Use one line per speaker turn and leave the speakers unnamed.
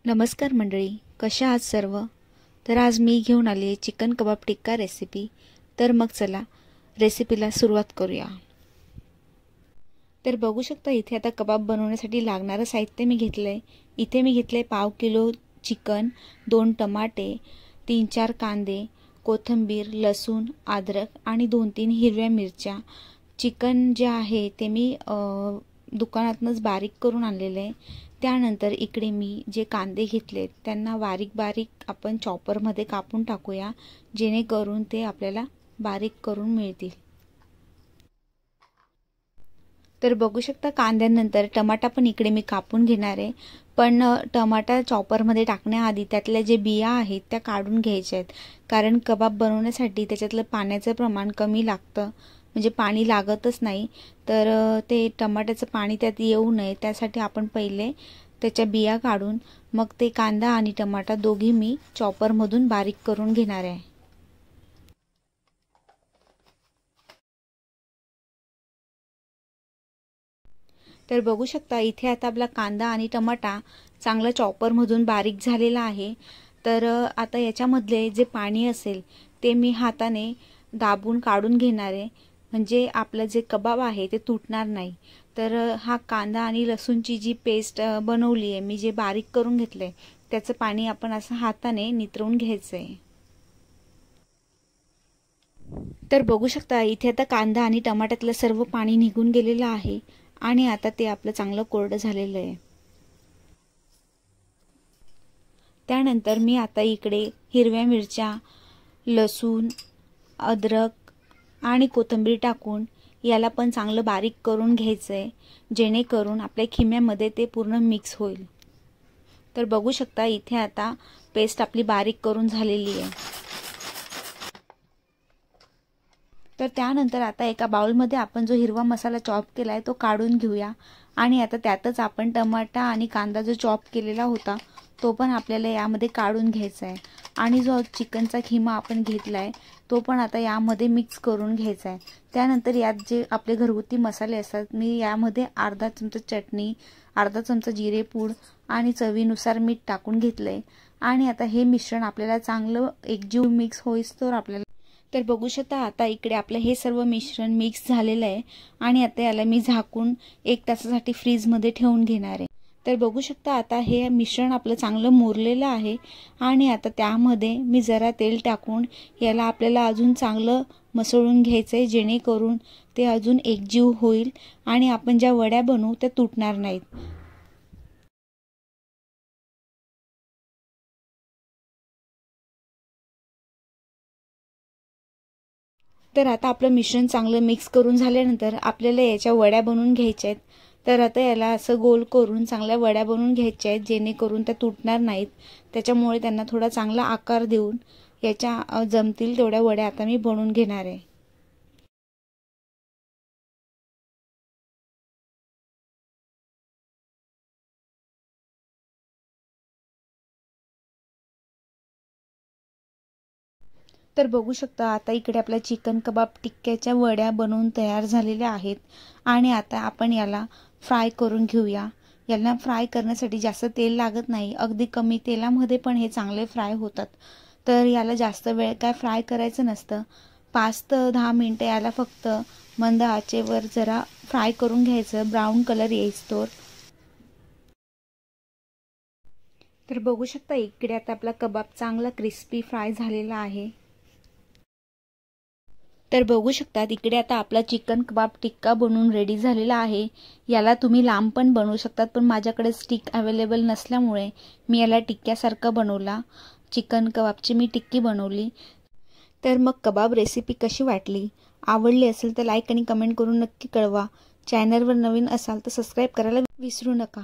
नमस्कार मंडळी, कशा आहात सर्व? तर आज मी घेऊन आली आहे चिकन कबाब टिक्का रेसिपी। तर मग चला रेसिपीला सुरुवात करूया। तर बघू शकता इथे आता कबाब बनवण्यासाठी लागणारे साहित्य मी घेतले। इथे मी घेतले पाव किलो चिकन, 2 टमाटे, 3-4 कांदे, कोथिंबीर, लसूण, अद्रक आणि 2-3 हिरव्या मिरच्या। चिकन जे आहे ते मी दुकानातूनच बारीक करून आणलेले आहे। त्यानंतर इकडे मी जे कांदे घेतले त्यांना बारीक बारीक आपण चॉपरमध्ये कापून टाकूया, जेणेकरून ते आपल्याला बारीक करून मिळतील। तर बघू शकता कांद्यानंतर टमाटा पण इकडे मी कापून घेणार आहे। पण टमाटा चॉपरमध्ये टाकण्याआधी त्यातल्या जे बिया आहेत त्या काढून घ्यायच्या आहेत, कारण कबाब बनवण्यासाठी त्याच्यातलं पाण्याचं प्रमाण कमी लागतं, म्हणजे पाणी लागतच नाही। तर ते टमाट्याचं पाणी त्यात येऊ नये त्यासाठी आपण पहिले त्याच्या बिया काढून मग ते कांदा आणि टमाटा दोघी मी चॉपरमधून बारीक करून घेणार आहे। तर बघू शकता इथे आता आपला कांदा आणि टमाटा चांगला चॉपरमधून बारीक झालेला आहे। तर आता याच्यामधले जे पाणी असेल ते मी हाताने दाबून काढून घेणार आहे, म्हणजे आपलं जे कबाब आहे ते तुटणार नाही। तर हा कांदा आणि लसूणची जी पेस्ट बनवली आहे मी, जे बारीक करून घेतले त्याचं पाणी आपण असं हाताने नितरवून घ्यायचं आहे। तर बघू शकता इथे आता कांदा आणि टमाट्यातलं सर्व पाणी निघून गेलेलं आहे आणि आता ते आपलं चांगलं कोरडं झालेलं आहे। त्यानंतर मी आता इकडे हिरव्या मिरच्या, लसूण, अद्रक आणि कोथिंबीर टाकून याला पण चांगलं बारीक करून घ्यायचं आहे, जेणेकरून आपल्या खिम्यामध्ये ते पूर्ण मिक्स होईल। तर बघू शकता इथे आता पेस्ट आपली बारीक करून झालेली आहे। तर त्यानंतर आता एका बाउलमध्ये आपण जो हिरवा मसाला चॉप केलाय तो काढून घेऊया आणि आता त्यातच आपण टमाटा आणि कांदा जो चॉप केलेला होता तो पण आपल्याला यामध्ये काढून घ्यायचा आहे आणि जो चिकनचा खिमा आपण घेतलाय तो पण आता यामध्ये मिक्स करून घ्यायचा आहे। त्यानंतर यात जे आपले घरगुती मसाले असतात मी यामध्ये अर्धा चमचा चटणी, अर्धा चमचा जिरे पूड आणि चवीनुसार मीठ टाकून घेतलंय आणि आता हे मिश्रण आपल्याला चांगलं एकजीव मिक्स होईस्तोवर आपल्याला। तर बघू शकता आता इकडे आपलं हे सर्व मिश्रण मिक्स झालेलं आहे आणि आता याला मी झाकून 1 तासासाठी फ्रीजमध्ये ठेवून घेणार आहे। तर बघू शकता आता हे मिश्रण आपलं चांगलं मुरलेलं आहे आणि आता त्यामध्ये मी जरा तेल टाकून याला आपल्याला अजून चांगलं मसळून घ्यायचं आहे, जेणेकरून ते अजून एकजीव होईल आणि आपण ज्या वड्या बनवू त्या तुटणार नाहीत। तर आता आपलं मिश्रण चांगलं मिक्स करून झाल्यानंतर आपल्याला याच्या वड्या बनवून घ्यायच्या आहेत। तर आता याला असं गोल करून चांगल्या वड्या बनवून घ्यायच्या आहेत, जेणेकरून त्या तुटणार नाहीत। त्याच्यामुळे त्यांना थोडा चांगला आकार देऊन याच्या जमतील तेवढ्या वड्या आता मी बनवून घेणार आहे। तर बघू शकता आता इकडे आपल्या चिकन कबाब टिक्क्याच्या वड्या बनवून तयार झालेल्या आहेत आणि आता आपण याला फ्राय करून घेऊया। याला फ्राय करण्यासाठी जास्त तेल लागत नाही, अगदी कमी तेलामध्ये पण हे चांगले फ्राय होतात। तर याला जास्त वेळ काय फ्राय करायचं नसतं, 5 ते 10 मिनिटं याला फक्त मंद आचेवर जरा फ्राय करून घ्यायचं, ब्राऊन कलर येईस्तोवर। तर बघू शकता इकडे आता आपला कबाब चांगला क्रिस्पी फ्राय झालेला आहे। तर बघू शकता इकडे आता आपला चिकन कबाब टिक्का बनवून रेडी झालेला आहे। याला तुम्ही लांब पण बनवू शकतात, पण माझ्याकडे स्टिक अवेलेबल नसल्यामुळे मी याला टिक्क्यासारखा बनवला, चिकन कबाबची मी टिक्की बनवली। तर मग कबाब रेसिपी कशी वाटली? आवडली असेल तर लाईक आणि कमेंट करून नक्की कळवा। चॅनलवर नवीन असाल तर सबस्क्राईब करायला विसरू नका।